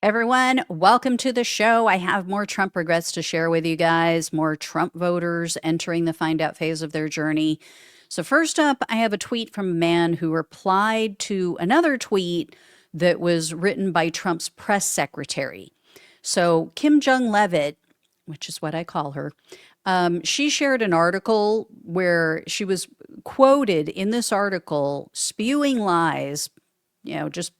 Everyone, welcome to the show. I have more Trump regrets to share with you guys, more Trump voters entering the find out phase of their journey. So, first up, I have a tweet from a man who replied to another tweet that was written by Trump's press secretary. So, Kim Jong Levitt, which is what I call her, she shared an article where she was quoted in this article spewing lies, just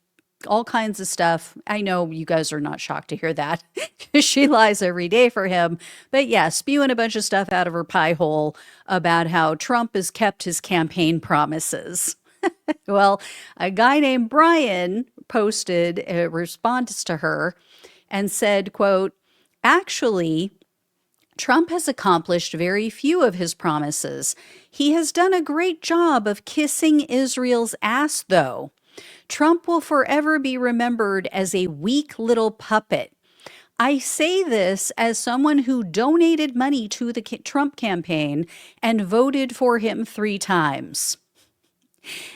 all kinds of stuff. I know you guys are not shocked to hear that because she lies every day for him. But yeah, spewing a bunch of stuff out of her pie hole about how Trump has kept his campaign promises. Well, a guy named Brian posted a response to her and said, quote, actually, Trump has accomplished very few of his promises. He has done a great job of kissing Israel's ass, though. Trump will forever be remembered as a weak little puppet. I say this as someone who donated money to the Trump campaign and voted for him 3 times.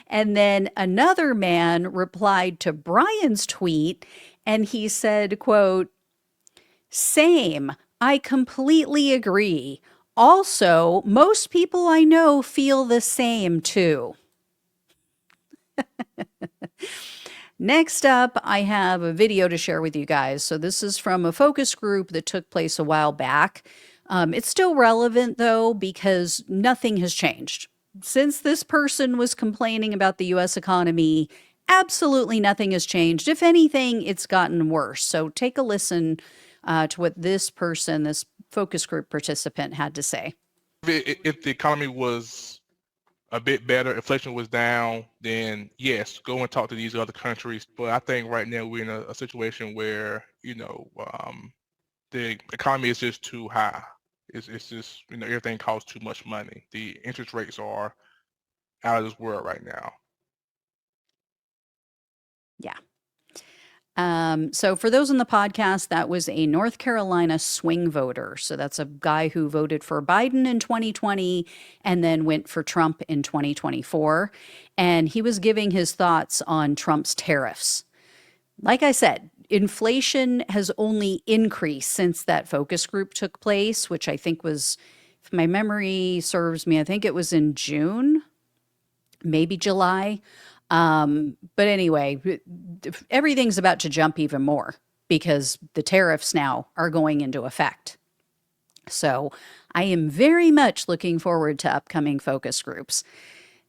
And then another man replied to Brian's tweet and he said, quote, same, I completely agree. Also, most people I know feel the same too. Next up, I have a video to share with you guys. So this is from a focus group that took place a while back. It's still relevant though, because nothing has changed. Since this person was complaining about the US economy, absolutely nothing has changed. If anything, it's gotten worse. So take a listen to what this person, this focus group participant had to say. If the economy was a bit better, inflation was down, then yes, go and talk to these other countries. But I think right now we're in a situation where, the economy is just too high. It's just, everything costs too much money. The interest rates are out of this world right now. Yeah. So for those on the podcast, that was a North Carolina swing voter. So that's a guy who voted for Biden in 2020 and then went for Trump in 2024. And he was giving his thoughts on Trump's tariffs. Like I said, inflation has only increased since that focus group took place, which I think was, if my memory serves me, I think it was in June, maybe July. But anyway, everything's about to jump even more because the tariffs now are going into effect. So I am very much looking forward to upcoming focus groups.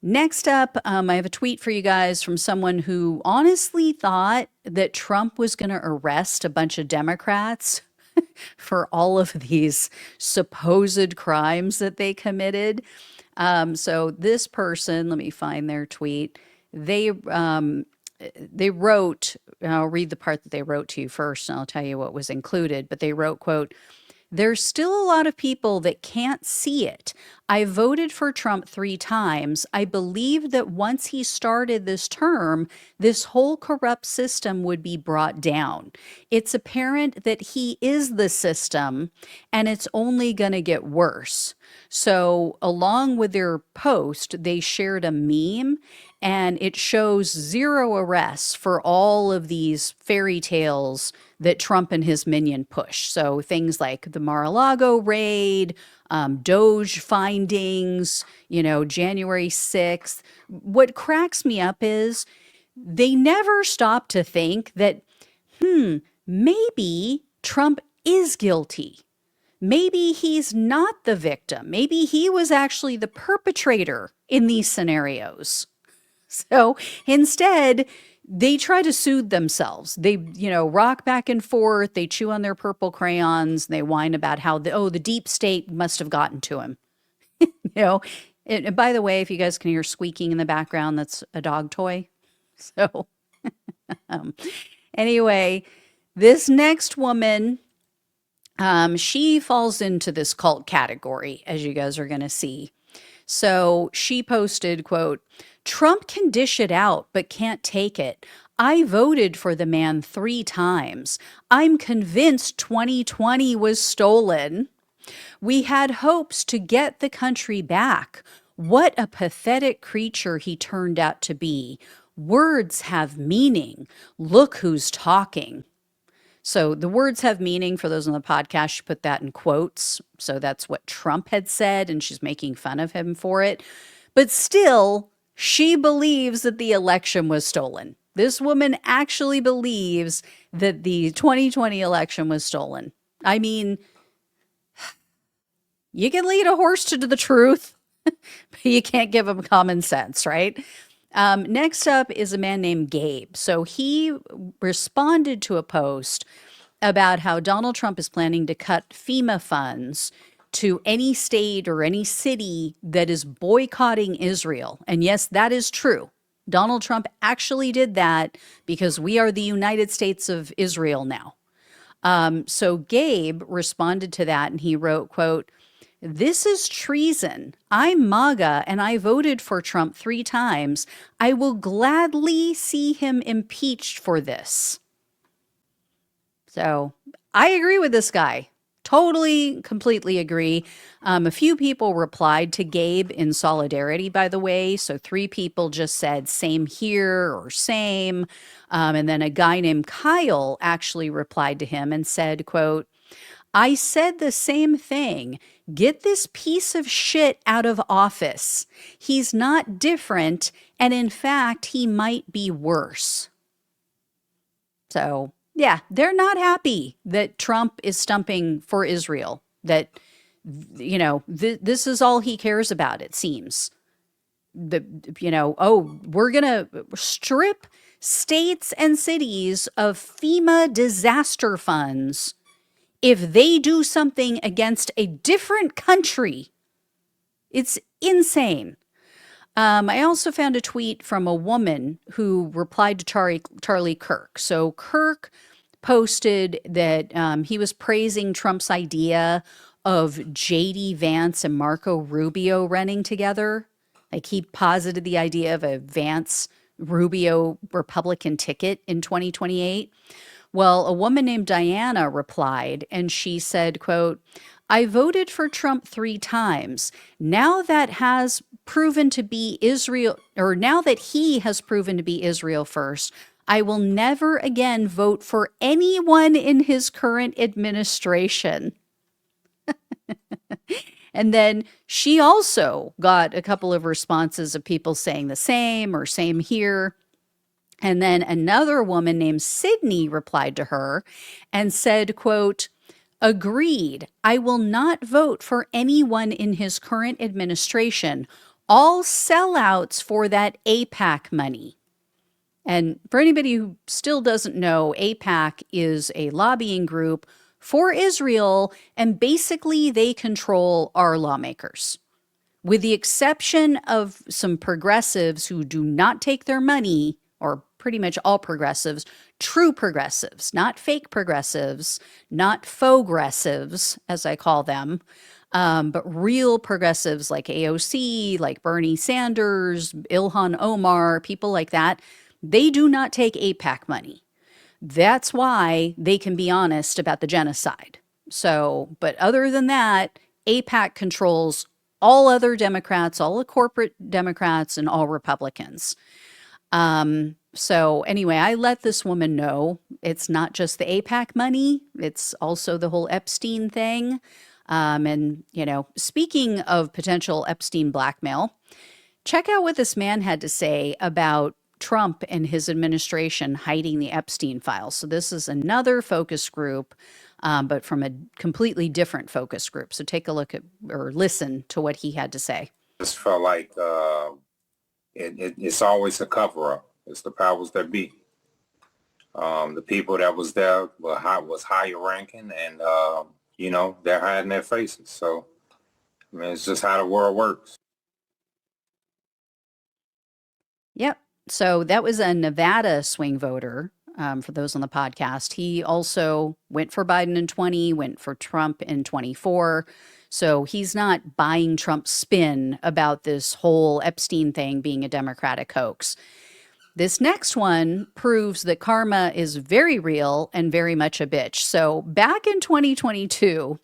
Next up, I have a tweet for you guys from someone who honestly thought that Trump was going to arrest a bunch of Democrats for all of these supposed crimes that they committed. So this person, let me find their tweet. They wrote, I'll read the part that they wrote to you first, and I'll tell you what was included. But they wrote, quote, there's still a lot of people that can't see it. I voted for Trump 3 times. I believed that once he started this term, this whole corrupt system would be brought down. It's apparent that he is the system, and it's only going to get worse. So, along with their post, they shared a meme, and it shows 0 arrests for all of these fairy tales that Trump and his minion push. So things like the Mar-a-Lago raid, Doge findings, January 6th. What cracks me up is they never stop to think that, maybe Trump is guilty. Maybe he's not the victim. Maybe he was actually the perpetrator in these scenarios. So instead, they try to soothe themselves. They, rock back and forth. They chew on their purple crayons. They whine about how the deep state must have gotten to him. And by the way, if you guys can hear squeaking in the background, that's a dog toy. So anyway, this next woman, she falls into this cult category, as you guys are going to see. So she posted, quote, Trump can dish it out, but can't take it. I voted for the man 3 times. I'm convinced 2020 was stolen. We had hopes to get the country back. What a pathetic creature he turned out to be. Words have meaning. Look who's talking. So the words have meaning for those on the podcast. She put that in quotes. So that's what Trump had said, and she's making fun of him for it. But still, she believes that the election was stolen. This woman actually believes that the 2020 election was stolen. I mean, you can lead a horse to the truth, but you can't give him common sense, right? Next up is a man named Gabe. So he responded to a post about how Donald Trump is planning to cut FEMA funds to any state or any city that is boycotting Israel. And yes, that is true. Donald Trump actually did that because we are the United States of Israel now. So Gabe responded to that and he wrote, quote, "This is treason. I'm MAGA and I voted for Trump 3 times. I will gladly see him impeached for this." So I agree with this guy. Totally, completely agree. A few people replied to Gabe in solidarity, by the way. So 3 people just said same here or same. And then a guy named Kyle actually replied to him and said, quote, "I said the same thing. Get this piece of shit out of office. He's not different. And in fact, he might be worse." So yeah, they're not happy that Trump is stumping for Israel, that, this is all he cares about, it seems. We're going to strip states and cities of FEMA disaster funds if they do something against a different country. It's insane. I also found a tweet from a woman who replied to Charlie Kirk. So Kirk posted that he was praising Trump's idea of J.D. Vance and Marco Rubio running together. Like he posited the idea of a Vance-Rubio Republican ticket in 2028. Well, a woman named Diana replied, and she said, quote, "I voted for Trump 3 times. Now that he has proven to be Israel first, I will never again vote for anyone in his current administration." And then she also got a couple of responses of people saying the same or same here. And then another woman named Sydney replied to her and said, quote, "Agreed. I will not vote for anyone in his current administration. All sellouts for that APAC money." And for anybody who still doesn't know, APAC is a lobbying group for Israel, and basically they control our lawmakers. With the exception of some progressives who do not take their money, or pretty much all progressives, true progressives, not fake progressives, not faux-gressives, as I call them, but real progressives like AOC, like Bernie Sanders, Ilhan Omar, people like that, they do not take AIPAC money. That's why they can be honest about the genocide. So, but other than that, AIPAC controls all other Democrats, all the corporate Democrats, and all Republicans. So anyway, I let this woman know it's not just the AIPAC money, it's also the whole Epstein thing. And, speaking of potential Epstein blackmail, check out what this man had to say about Trump and his administration hiding the Epstein files. So this is another focus group, but from a completely different focus group. So take a look at or listen to what he had to say. Just felt like it's always a cover-up. It's the powers that be. The people that was there was higher ranking, and they're hiding their faces. So I mean, it's just how the world works. Yep. So that was a Nevada swing voter. For those on the podcast, he also went for Biden in 20, went for Trump in 24. So he's not buying Trump's spin about this whole Epstein thing being a Democratic hoax. This next one proves that karma is very real and very much a bitch. So back in 2022,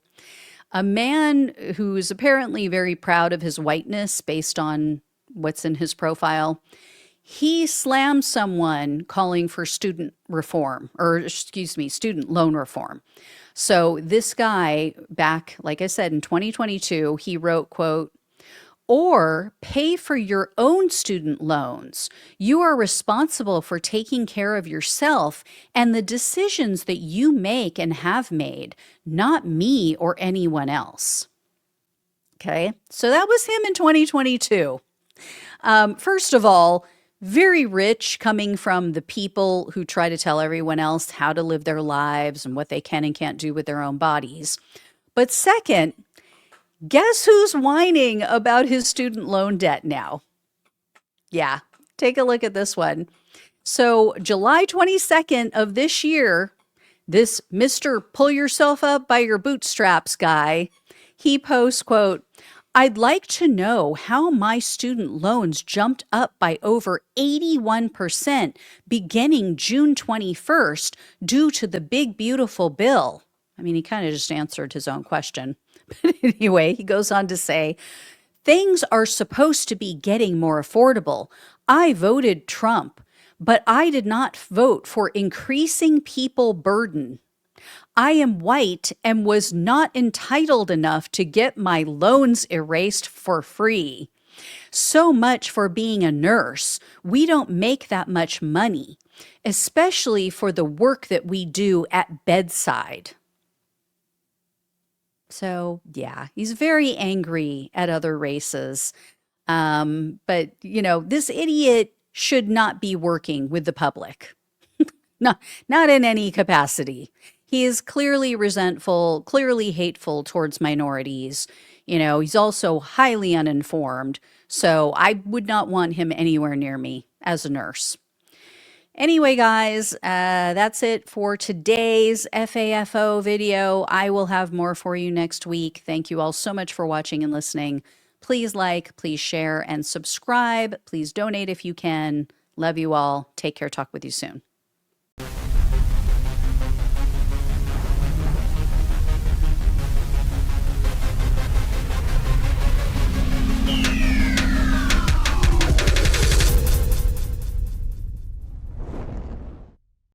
a man who's apparently very proud of his whiteness based on what's in his profile, he slammed someone calling for student reform, or excuse me, student loan reform. So this guy back, like I said, in 2022, he wrote, quote, or pay for your own student loans. You are responsible for taking care of yourself and the decisions that you make and have made, not me or anyone else. Okay, so that was him in 2022. First of all, very rich coming from the people who try to tell everyone else how to live their lives and what they can and can't do with their own bodies. But second, guess who's whining about his student loan debt now? Yeah, take a look at this one. So, July 22nd of this year, this Mr. Pull Yourself Up by Your Bootstraps guy, he posts, quote, I'd like to know how my student loans jumped up by over 81% beginning June 21st due to the big, beautiful bill. I mean, he kind of just answered his own question. But anyway, he goes on to say, things are supposed to be getting more affordable. I voted Trump, but I did not vote for increasing people burden. I am white and was not entitled enough to get my loans erased for free. So much for being a nurse. We don't make that much money, especially for the work that we do at bedside. So, yeah, he's very angry at other races. But, you know, this idiot should not be working with the public. Not in any capacity. He is clearly resentful, clearly hateful towards minorities. You know, he's also highly uninformed. So I would not want him anywhere near me as a nurse. Anyway, guys, that's it for today's FAFO video. I will have more for you next week. Thank you all so much for watching and listening. Please like, please share, and subscribe. Please donate if you can. Love you all. Take care. Talk with you soon.